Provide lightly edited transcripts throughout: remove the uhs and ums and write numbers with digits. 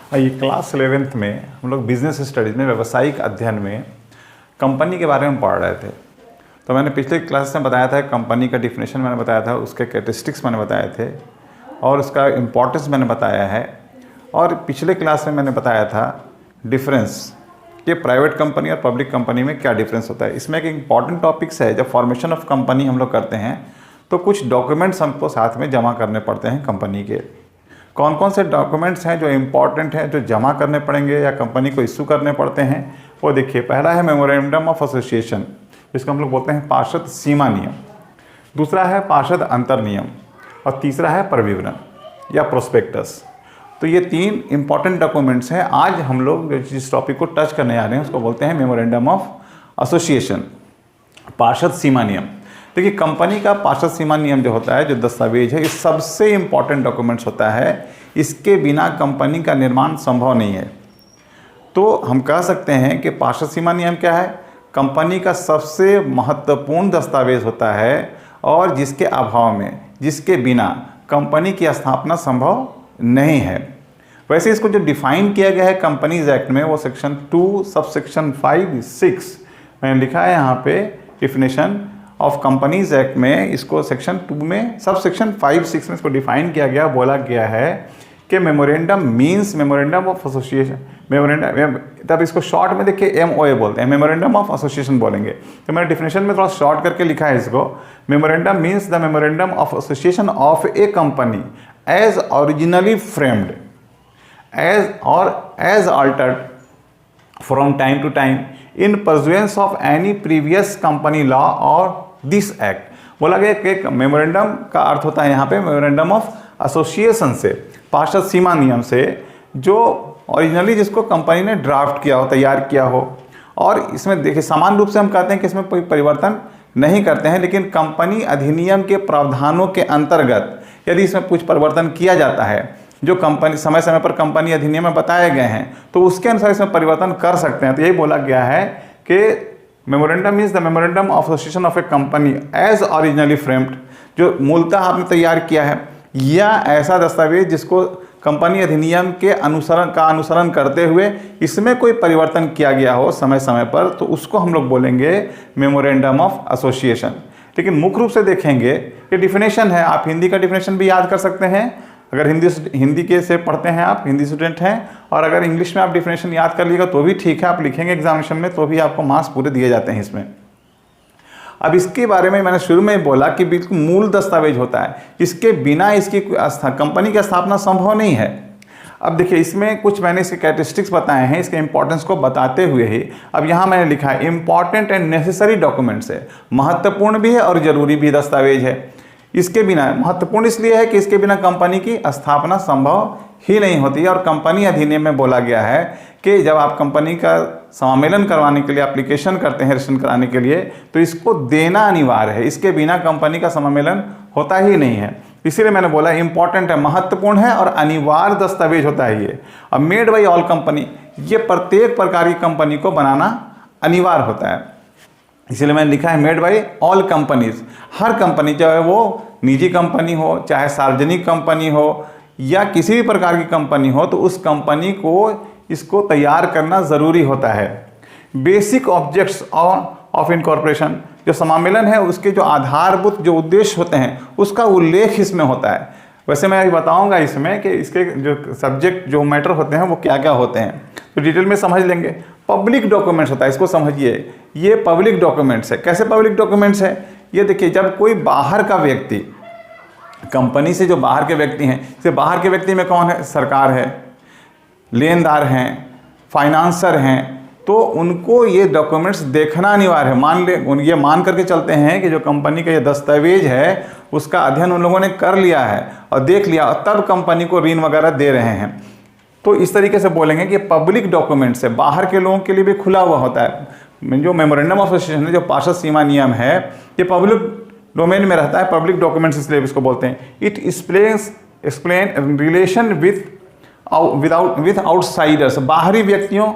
ये class 11th में हम लोग बिजनेस स्टडीज़ में व्यावसायिक अध्ययन में कंपनी के बारे में पढ़ रहे थे। तो मैंने पिछले क्लास में बताया था कंपनी का डिफिनेशन मैंने बताया था, उसके कैरेक्टरिस्टिक्स मैंने बताए थे और उसका इम्पोर्टेंस मैंने बताया है। और पिछले क्लास में मैंने बताया था डिफरेंस कि प्राइवेट कंपनी और पब्लिक कंपनी में क्या डिफरेंस होता है। इसमें एक इम्पॉर्टेंट टॉपिक्स है, जब फॉर्मेशन ऑफ कंपनी हम लोग करते हैं तो कुछ डॉक्यूमेंट्स हमको साथ में जमा करने पड़ते हैं कंपनी के। कौन कौन से डॉक्यूमेंट्स हैं जो इम्पॉर्टेंट हैं, जो जमा करने पड़ेंगे या कंपनी को इशू करने पड़ते हैं, वो देखिए। पहला है मेमोरेंडम ऑफ एसोसिएशन, जिसको हम लोग बोलते हैं पार्षद सीमा नियम। दूसरा है पार्षद अंतर नियम और तीसरा है परिविवरण या प्रोस्पेक्टस। तो ये तीन इंपॉर्टेंट डॉक्यूमेंट्स हैं। आज हम लोग जिस टॉपिक को टच करने आ रहे हैं उसको बोलते हैं मेमोरेंडम ऑफ एसोसिएशन, पार्षद सीमा नियम। देखिए, कंपनी का पार्षद सीमा नियम जो होता है, जो दस्तावेज है, ये सबसे इम्पॉर्टेंट डॉक्यूमेंट्स होता है। इसके बिना कंपनी का निर्माण संभव नहीं है। तो हम कह सकते हैं कि पार्षद सीमा नियम क्या है, कंपनी का सबसे महत्वपूर्ण दस्तावेज होता है और जिसके अभाव में, जिसके बिना कंपनी की स्थापना संभव नहीं है। वैसे इसको जो डिफाइन किया गया है कंपनीज एक्ट में, वो सेक्शन 2 सबसेक्शन 5(6) मैंने लिखा है यहाँ पे डिफिनेशन ऑफ कंपनीज एक्ट में। इसको सेक्शन 2 में सबसेक्शन 5(6) में इसको डिफाइन किया गया, बोला गया है कि memorandum means memorandum of association. Memorandum, तब इसको शॉर्ट में देखिए MOA बोलते हैं, मेमोरेंडम ऑफ एसोसिएशन बोलेंगे। तो मैंने डिफिनेशन में थोड़ा शॉर्ट करके लिखा है इसको। Memorandum means the memorandum of association of a company as originally framed as altered from time to time in pursuance of any previous company law और दिस एक्ट। बोला गया कि मेमोरेंडम का अर्थ होता है यहाँ पे मेमोरेंडम ऑफ एसोसिएशन से, पार्षद सीमा नियम से, जो ओरिजिनली जिसको कंपनी ने ड्राफ्ट किया हो, तैयार किया हो। और इसमें देखिए, समान रूप से हम कहते हैं कि इसमें कोई परिवर्तन नहीं करते हैं, लेकिन कंपनी अधिनियम के प्रावधानों के अंतर्गत यदि इसमें कुछ परिवर्तन किया जाता है, जो कंपनी समय समय पर कंपनी अधिनियम में बताए गए हैं, तो उसके अनुसार इसमें परिवर्तन कर सकते हैं। तो यही बोला गया है कि memorandum is the memorandum of association of a company as originally framed, जो मूलतः आपने तैयार किया है, या ऐसा दस्तावेज जिसको कंपनी अधिनियम के अनुसरण करते हुए इसमें कोई परिवर्तन किया गया हो समय समय पर, तो उसको हम लोग बोलेंगे मेमोरेंडम ऑफ एसोसिएशन। लेकिन मुख्य रूप से देखेंगे कि डिफिनेशन है, आप हिंदी का डिफिनेशन भी याद कर सकते हैं अगर हिंदी के से पढ़ते हैं, आप हिंदी स्टूडेंट हैं, और अगर इंग्लिश में आप डिफिनेशन याद कर लीजिएगा तो भी ठीक है, आप लिखेंगे एग्जामिनेशन में तो भी आपको मार्क्स पूरे दिए जाते हैं इसमें। अब इसके बारे में मैंने शुरू में बोला कि बिल्कुल मूल दस्तावेज होता है, इसके बिना इसकी कंपनी की स्थापना संभव नहीं है। अब देखिए, इसमें कुछ मैंने इसके कैरेक्टरिस्टिक्स बताए हैं, इसके इंपॉर्टेंस को बताते हुए ही अब यहाँ मैंने लिखा है इंपॉर्टेंट एंड नेसेसरी डॉक्यूमेंट्स है, महत्वपूर्ण भी है और जरूरी भी दस्तावेज है। इसके बिना, महत्वपूर्ण इसलिए है कि इसके बिना कंपनी की स्थापना संभव ही नहीं होती है। और कंपनी अधिनियम में बोला गया है कि जब आप कंपनी का सम्मेलन करवाने के लिए एप्लीकेशन करते हैं रजिस्ट्रेशन कराने के लिए, तो इसको देना अनिवार्य है, इसके बिना कंपनी का सम्मेलन होता ही नहीं है। इसीलिए मैंने बोला इंपॉर्टेंट है, महत्वपूर्ण है और अनिवार्य दस्तावेज होता है ये। अब मेड बाई ऑल कंपनी, ये प्रत्येक प्रकार की कंपनी को बनाना अनिवार्य होता है, इसीलिए मैंने लिखा है made by all companies. Her company, चाहे वो निजी कंपनी हो, चाहे सार्वजनिक कंपनी हो, या किसी भी प्रकार की कंपनी हो, तो उस कंपनी को इसको तैयार करना ज़रूरी होता है। बेसिक ऑब्जेक्ट्स ऑफ इनकॉर्पोरेशन, जो सम्मेलन है उसके जो आधारभूत जो उद्देश्य होते हैं उसका उल्लेख इसमें होता है। वैसे मैं अभी बताऊंगा इसमें कि इसके जो सब्जेक्ट जो मैटर होते हैं वो क्या क्या होते हैं, तो डिटेल में समझ लेंगे। पब्लिक डॉक्यूमेंट्स होता है, इसको समझिए, ये पब्लिक डॉक्यूमेंट्स है। कैसे पब्लिक डॉक्यूमेंट्स है, ये देखिए, जब कोई बाहर का व्यक्ति, कंपनी से जो बाहर के व्यक्ति हैं, जैसे बाहर के व्यक्ति में कौन है, सरकार है, लेनदार हैं, फाइनेंसर हैं, तो उनको ये डॉक्यूमेंट्स देखना अनिवार्य है। ये मान करके चलते हैं कि जो कंपनी का ये दस्तावेज है उसका अध्ययन उन लोगों ने कर लिया है और देख लिया, और तब कंपनी को ऋण वगैरह दे रहे हैं। तो इस तरीके से बोलेंगे कि पब्लिक डॉक्यूमेंट्स है, बाहर के लोगों के लिए भी खुला हुआ होता है। जो मेमोरेंडम ऑफ एसोसिएशन है, जो पार्षद सीमा नियम है, ये पब्लिक डोमेन में रहता है, पब्लिक डॉक्यूमेंट्स इसलिए इसको बोलते हैं। It explain relation with outsiders, बाहरी व्यक्तियों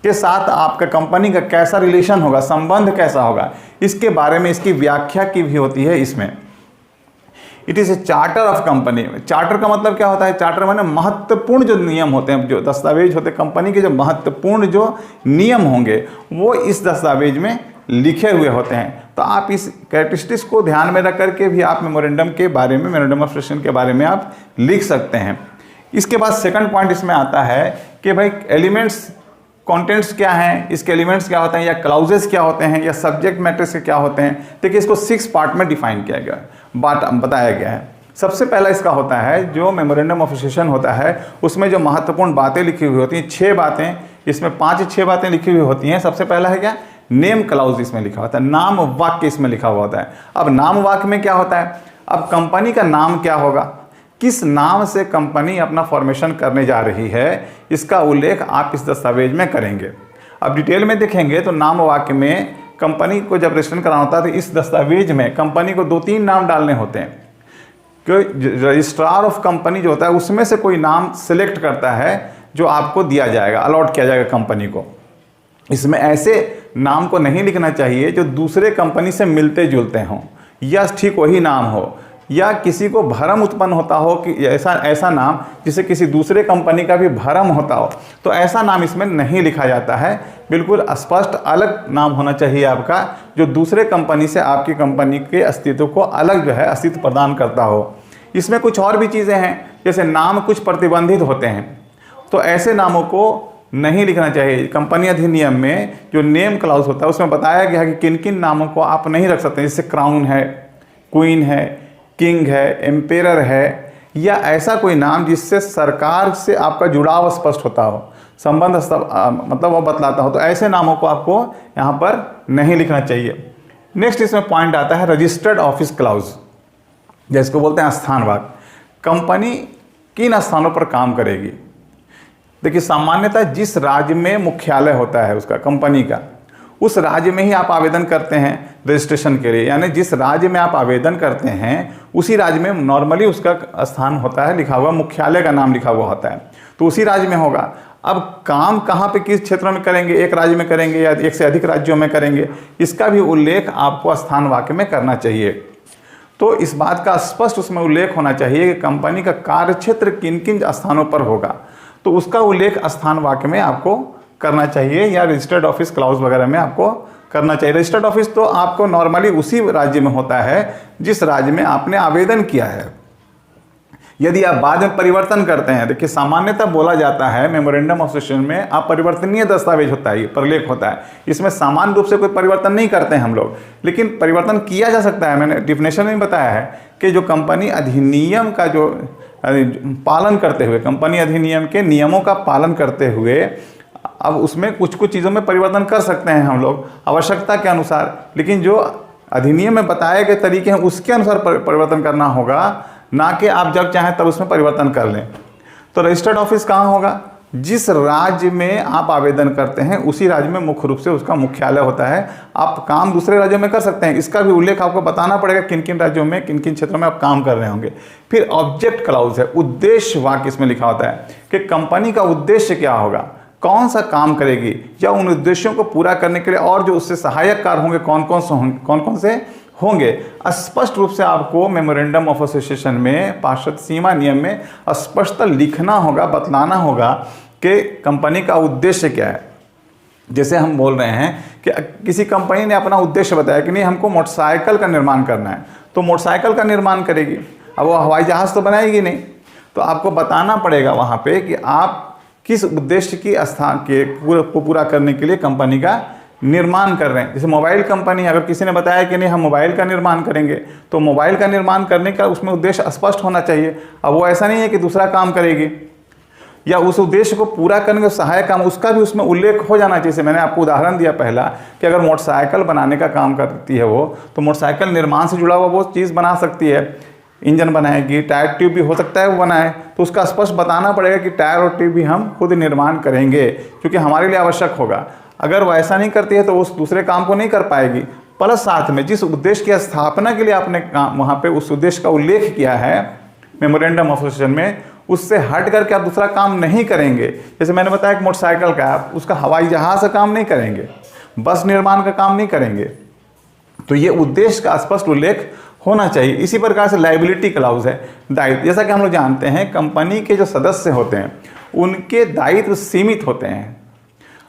के साथ आपका कंपनी का कैसा रिलेशन होगा, संबंध कैसा होगा, इसके बारे में इसकी व्याख्या की भी होती है इसमें। It is a charter of company. Charter का मतलब क्या होता है? चार्टर माने महत्वपूर्ण जो नियम होते हैं, जो दस्तावेज होते हैं कंपनी के, जो महत्वपूर्ण जो नियम होंगे वो इस दस्तावेज में लिखे हुए होते हैं। तो आप इस कैरेक्टरिस्टिक्स को ध्यान में रख करके भी आप मेमोरेंडम के बारे में, मेमोरेंडम ऑफ एसोसिएशन के बारे में आप लिख सकते हैं। इसके बाद सेकंड पॉइंट इसमें आता है कि भाई एलिमेंट्स, कंटेंट्स क्या हैं, इसके एलिमेंट्स क्या होते हैं, या क्लाउजेस क्या होते हैं, या सब्जेक्ट मैटर्स के क्या होते हैं। देखिए इसको 6 पार्ट में डिफाइन किया गया, बताया गया है। सबसे पहला इसका होता है जो मेमोरेंडम ऑफ एसोसिएशन होता है, उसमें जो महत्वपूर्ण बातें लिखी हुई होती हैं, 6 बातें, इसमें 5-6 बातें लिखी हुई होती हैं। सबसे पहला है क्या? नेम क्लाउज इसमें लिखा होता है, नाम वाक्य इसमें लिखा हुआ होता है। अब नाम वाक्य में क्या होता है? अब कंपनी का नाम क्या होगा, किस नाम से कंपनी अपना फॉर्मेशन करने जा रही है, इसका उल्लेख आप इस दस्तावेज में करेंगे। अब डिटेल में देखेंगे तो नाम वाक्य में कंपनी को जब रजिस्ट्रेशन कराना होता है तो इस दस्तावेज में कंपनी को 2-3 नाम डालने होते हैं। कि रजिस्ट्रार ऑफ कंपनी जो होता है उसमें से कोई नाम सिलेक्ट करता है जो आपको दिया जाएगा, अलॉट किया जाएगा कंपनी को। इसमें ऐसे नाम को नहीं लिखना चाहिए जो दूसरे कंपनी से मिलते जुलते हों, या ठीक वही नाम हो, या किसी को भ्रम उत्पन्न होता हो कि ऐसा नाम जिसे किसी दूसरे कंपनी का भी भ्रम होता हो, तो ऐसा नाम इसमें नहीं लिखा जाता है। बिल्कुल स्पष्ट अलग नाम होना चाहिए आपका, जो दूसरे कंपनी से आपकी कंपनी के अस्तित्व को अलग जो है अस्तित्व प्रदान करता हो। इसमें कुछ और भी चीज़ें हैं, जैसे नाम कुछ प्रतिबंधित होते हैं, तो ऐसे नामों को नहीं लिखना चाहिए। कंपनी अधिनियम में जो नेम क्लाउज होता है उसमें बताया गया है कि किन किन नामों को आप नहीं रख सकते, जैसे क्राउन है, क्वीन है, किंग है, एम्पेरर है, या ऐसा कोई नाम जिससे सरकार से आपका जुड़ाव स्पष्ट होता हो, संबंध मतलब वो बतलाता हो, तो ऐसे नामों को आपको यहाँ पर नहीं लिखना चाहिए। नेक्स्ट इसमें पॉइंट आता है रजिस्टर्ड ऑफिस क्लाउज, जिसको बोलते हैं स्थानवाद। कंपनी किन स्थानों पर काम करेगी? देखिए सामान्यतः जिस राज्य में मुख्यालय होता है उसका, कंपनी का, उस राज्य में ही आप आवेदन करते हैं रजिस्ट्रेशन के लिए। यानी जिस राज्य में आप आवेदन करते हैं उसी राज्य में नॉर्मली उसका स्थान होता है लिखा हुआ, मुख्यालय का नाम लिखा हुआ होता है, तो उसी राज्य में होगा। अब काम कहाँ पे, किस क्षेत्र में करेंगे, एक राज्य में करेंगे या एक से अधिक राज्यों में करेंगे, इसका भी उल्लेख आपको स्थान वाक्य में करना चाहिए। तो इस बात का स्पष्ट उसमें उल्लेख होना चाहिए कि कंपनी का कार्यक्षेत्र किन किन स्थानों पर होगा, तो उसका उल्लेख स्थान वाक्य में आपको करना चाहिए, या रजिस्टर्ड ऑफिस क्लाउज वगैरह में आपको करना चाहिए। रजिस्टर्ड ऑफिस तो आपको नॉर्मली उसी राज्य में होता है जिस राज्य में आपने आवेदन किया है। यदि आप बाद में परिवर्तन करते हैं, देखिए सामान्यतः बोला जाता है मेमोरेंडम ऑफ एसोसिएशन में अपरिवर्तनीय दस्तावेज होता है, प्रलेख होता है, इसमें समान रूप से कोई परिवर्तन नहीं करते हैं हम लोग, लेकिन परिवर्तन किया जा सकता है। मैंने डिफिनेशन में बताया है कि जो कंपनी अधिनियम का जो पालन करते हुए, कंपनी अधिनियम के नियमों का पालन करते हुए अब उसमें कुछ कुछ चीज़ों में परिवर्तन कर सकते हैं हम लोग आवश्यकता के अनुसार, लेकिन जो अधिनियम में बताए गए तरीके हैं उसके अनुसार परिवर्तन करना होगा, ना कि आप जब चाहें तब उसमें परिवर्तन कर लें। तो रजिस्टर्ड ऑफिस कहाँ होगा? जिस राज्य में आप आवेदन करते हैं उसी राज्य में मुख्य रूप से उसका मुख्यालय होता है। आप काम दूसरे राज्यों में कर सकते हैं, इसका भी उल्लेख आपको बताना पड़ेगा किन किन राज्यों में, किन किन क्षेत्रों में आप काम कर रहे होंगे। फिर ऑब्जेक्ट क्लाउज है, उद्देश्य वाक्य इसमें लिखा होता है कि कंपनी का उद्देश्य क्या होगा, कौन सा काम करेगी, या उन उद्देश्यों को पूरा करने के लिए और जो उससे सहायक कार्य होंगे कौन कौन से होंगे। स्पष्ट रूप से आपको मेमोरेंडम ऑफ एसोसिएशन में पार्षद सीमा नियम में स्पष्ट लिखना होगा, बतलाना होगा कि कंपनी का उद्देश्य क्या है। जैसे हम बोल रहे हैं कि किसी कंपनी ने अपना उद्देश्य बताया कि नहीं हमको मोटरसाइकिल का निर्माण करना है, तो मोटरसाइकिल का निर्माण करेगी। अब वो हवाई जहाज़ तो बनाएगी नहीं, तो आपको बताना पड़ेगा वहाँ पे कि आप किस उद्देश्य की स्थान के पूरा करने के लिए कंपनी का निर्माण कर रहे हैं। जैसे मोबाइल कंपनी, अगर किसी ने बताया कि नहीं हम मोबाइल का निर्माण करेंगे, तो मोबाइल का निर्माण करने का उसमें उद्देश्य स्पष्ट होना चाहिए। अब वो ऐसा नहीं है कि दूसरा काम करेगी, या उस उद्देश्य को पूरा करने का सहायक काम, उसका भी उसमें उल्लेख हो जाना चाहिए। जैसे मैंने आपको उदाहरण दिया पहला कि अगर मोटरसाइकिल बनाने का काम करती है वो, तो मोटरसाइकिल निर्माण से जुड़ा हुआ वो चीज़ बना सकती है, इंजन बनाएगी, टायर ट्यूब भी हो सकता है वो बनाए, तो उसका स्पष्ट बताना पड़ेगा कि टायर और ट्यूब भी हम खुद निर्माण करेंगे क्योंकि हमारे लिए आवश्यक होगा। अगर वो ऐसा नहीं करती है तो उस दूसरे काम को नहीं कर पाएगी। प्लस साथ में जिस उद्देश्य की स्थापना के लिए आपने वहाँ पे उस उद्देश्य का उल्लेख किया है मेमोरेंडम ऑफ एसोसिएशन में, उससे हट करके आप दूसरा काम नहीं करेंगे। जैसे मैंने बताया कि मोटरसाइकिल का, आप उसका हवाई जहाज़ का काम नहीं करेंगे, बस निर्माण का काम नहीं करेंगे, तो ये उद्देश्य का स्पष्ट उल्लेख होना चाहिए। इसी प्रकार से लायबिलिटी क्लाउज है, दायित्व। जैसा कि हम लोग जानते हैं कंपनी के जो सदस्य होते हैं उनके दायित्व सीमित होते हैं,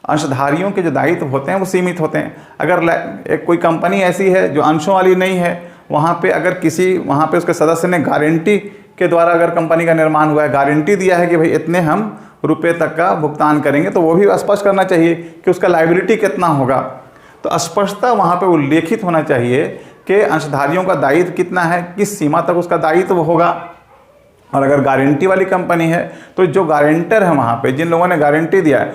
अंशधारियों के जो दायित्व होते हैं वो सीमित होते हैं। अगर कोई कंपनी ऐसी है जो अंशों वाली नहीं है, वहाँ पे अगर किसी वहाँ पे उसके सदस्य ने गारंटी के द्वारा अगर कंपनी का निर्माण हुआ है, गारंटी दिया है कि भाई इतने हम रुपए तक का भुगतान करेंगे, तो वो भी स्पष्ट करना चाहिए कि उसका लायबिलिटी कितना होगा। तो स्पष्टता वहाँ पे उल्लेखित होना चाहिए कि अंशधारियों का दायित्व कितना है, किस सीमा तक उसका दायित्व होगा। और अगर गारंटी वाली कंपनी है तो जो गारंटर है वहाँ पे, जिन लोगों ने गारंटी दिया है,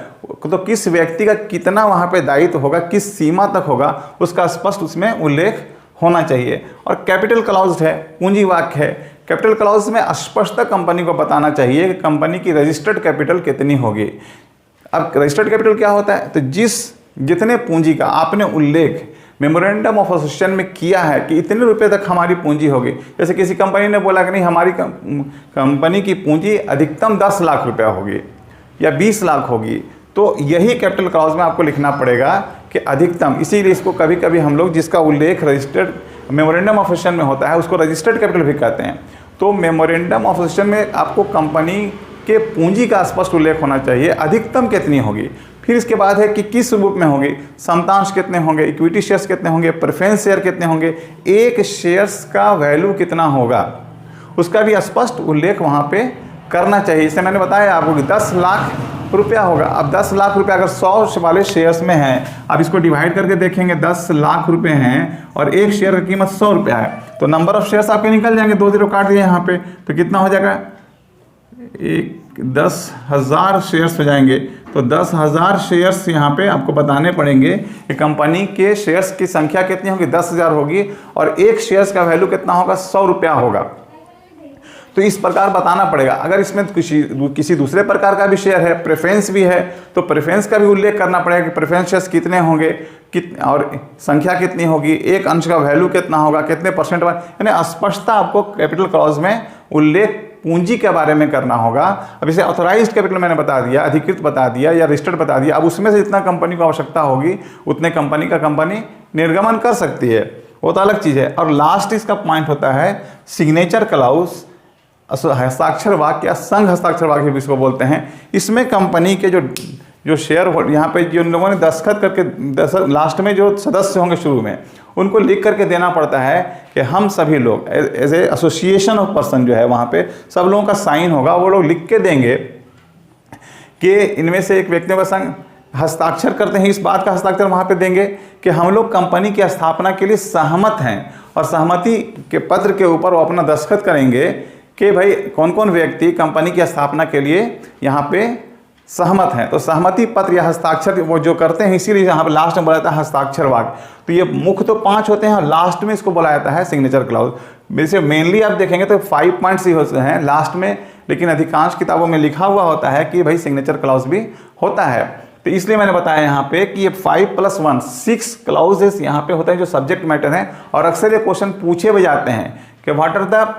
तो किस व्यक्ति का कितना वहाँ पे दायित्व होगा, किस सीमा तक होगा, उसका स्पष्ट उसमें उल्लेख होना चाहिए। और कैपिटल क्लॉज है, पूंजी वाक्य है। कैपिटल क्लॉज में स्पष्टता कंपनी को बताना चाहिए कि कंपनी की रजिस्टर्ड कैपिटल कितनी होगी। अब रजिस्टर्ड कैपिटल क्या होता है, तो जितने पूंजी का आपने उल्लेख मेमोरेंडम ऑफ एसोसिएशन में किया है कि इतने रुपए तक हमारी पूंजी होगी। जैसे किसी कंपनी ने बोला कि नहीं हमारी कंपनी की पूंजी अधिकतम 10 लाख रुपया होगी या 20 लाख होगी, तो यही कैपिटल क्लॉज में आपको लिखना पड़ेगा कि अधिकतम। इसीलिए इसको कभी कभी हम लोग जिसका उल्लेख रजिस्टर्ड मेमोरेंडम ऑफ एसोसिएशन में होता है उसको रजिस्टर्ड कैपिटल भी कहते हैं। तो मेमोरेंडम ऑफ एसोसिएशन में आपको कंपनी के पूंजी का स्पष्ट उल्लेख होना चाहिए, अधिकतम कितनी होगी। फिर इसके बाद है कि किस रूप में होगी, समतांश कितने होंगे, इक्विटी शेयर्स कितने होंगे, प्रेफरेंस शेयर कितने होंगे, एक शेयर्स का वैल्यू कितना होगा, उसका भी स्पष्ट उल्लेख वहाँ पे करना चाहिए। इससे मैंने बताया आपको कि 10 लाख रुपया होगा। अब 10 लाख रुपया अगर 100 वाले शेयर्स में है, अब इसको डिवाइड करके देखेंगे, 10 लाख रुपए हैं और एक शेयर की कीमत 100 रुपया है, तो नंबर ऑफ शेयर्स आपके निकल जाएंगे, 2 0 काट दिए यहाँ पे, तो कितना हो जाएगा, 10,000 शेयर्स हो जाएंगे। तो 10,000 शेयर्स यहाँ पे आपको बताने पड़ेंगे कि कंपनी के शेयर्स की संख्या कितनी होगी, 10,000 होगी और एक शेयर्स का वैल्यू कितना होगा, 100 रुपया होगा। तो इस प्रकार बताना पड़ेगा। अगर इसमें किसी दूसरे प्रकार का भी शेयर है, प्रेफरेंस भी है, तो प्रेफरेंस का भी उल्लेख करना पड़ेगा कि प्रेफरेंस शेयर्स कितने होंगे, और संख्या कितनी होगी, एक अंश का वैल्यू कितना होगा, कितने परसेंट, यानी स्पष्टता आपको कैपिटल क्लॉज में उल्लेख पूंजी के बारे में करना होगा। अब इसे ऑथराइज्ड कैपिटल मैंने बता दिया, अधिकृत बता दिया या रजिस्टर्ड बता दिया। अब उसमें से जितना कंपनी को आवश्यकता होगी उतने कंपनी निर्गमन कर सकती है, वो तो अलग चीज़ है। और लास्ट इसका पॉइंट होता है सिग्नेचर क्लाउज, हस्ताक्षर वाक्य या संघ हस्ताक्षर वाक्य भी इसको बोलते हैं। इसमें कंपनी के जो शेयर यहाँ पे जिन लोगों ने दस्तखत करके लास्ट में जो सदस्य होंगे शुरू में, उनको लिख करके देना पड़ता है कि हम सभी लोग as a association of person जो है वहाँ पे सब लोगों का साइन होगा। वो लोग लिख के देंगे कि इनमें से एक व्यक्तियों का संग हस्ताक्षर करते हैं। इस बात का हस्ताक्षर वहाँ पे देंगे कि हम लोग कंपनी की स्थापना के लिए सहमत हैं, और सहमति के पत्र के ऊपर वो अपना दस्तखत करेंगे कि भाई कौन कौन व्यक्ति कंपनी की स्थापना के लिए यहाँ पे सहमत हैं। तो सहमति पत्र या हस्ताक्षर वो जो करते हैं, इसीलिए यहाँ पे लास्ट में बोला जाता है हस्ताक्षर वाक्य। तो ये मुख्य तो 5 होते हैं और लास्ट में इसको बोला जाता है सिग्नेचर क्लाउज। वैसे मेनली आप देखेंगे तो 5 पॉइंट्स ही होते हैं लास्ट में, लेकिन अधिकांश किताबों में लिखा हुआ होता है कि भाई सिग्नेचर क्लाउज भी होता है। तो इसलिए मैंने बताया यहाँ पे कि ये 5+1 6 क्लाउजेस यहाँ पे होते हैं जो सब्जेक्ट मैटर हैं। और अक्सर ये क्वेश्चन पूछे भी जाते हैं कि what are the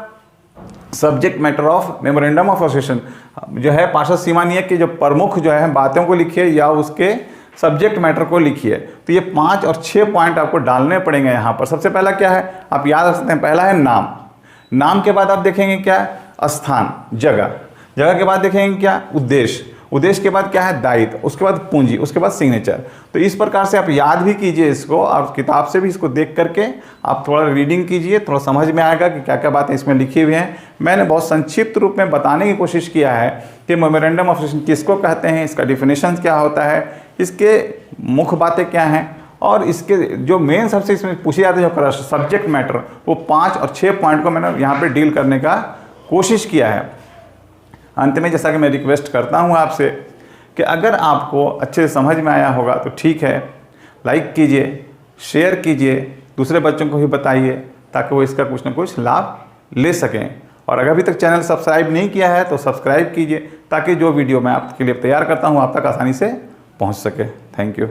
subject matter of memorandum of association, जो है पार्षद सीमा नियम की जो प्रमुख जो है बातों को लिखिए या उसके सब्जेक्ट मैटर को लिखिए। तो ये 5 और 6 पॉइंट आपको डालने पड़ेंगे यहाँ पर। सबसे पहला क्या है आप याद रख सकते हैं, पहला है नाम। नाम के बाद आप देखेंगे क्या, स्थान, जगह। जगह के बाद देखेंगे क्या, उद्देश्य। उद्देश्य के बाद क्या है, दायित्व। उसके बाद पूंजी, उसके बाद सिग्नेचर। तो इस प्रकार से आप याद भी कीजिए इसको, और किताब से भी इसको देख करके आप थोड़ा रीडिंग कीजिए, थोड़ा समझ में आएगा कि क्या क्या बातें इसमें लिखी हुई हैं। मैंने बहुत संक्षिप्त रूप में बताने की कोशिश किया है कि मेमोरेंडम ऑफ एसोसिएशन किसको कहते हैं, इसका डिफिनेशन क्या होता है, इसके मुख्य बातें क्या हैं, और इसके जो मेन सबसे इसमें पूछे जाते हैं जो सब्जेक्ट मैटर, वो 5 और 6 पॉइंट को मैंने यहाँ पर डील करने का कोशिश किया है। अंत में जैसा कि मैं रिक्वेस्ट करता हूँ आपसे कि अगर आपको अच्छे से समझ में आया होगा तो ठीक है, लाइक कीजिए, शेयर कीजिए, दूसरे बच्चों को भी बताइए ताकि वो इसका कुछ ना कुछ लाभ ले सकें। और अगर अभी तक चैनल सब्सक्राइब नहीं किया है तो सब्सक्राइब कीजिए ताकि जो वीडियो मैं आपके लिए तैयार करता हूँ आप तक आसानी से पहुँच सके। Thank you.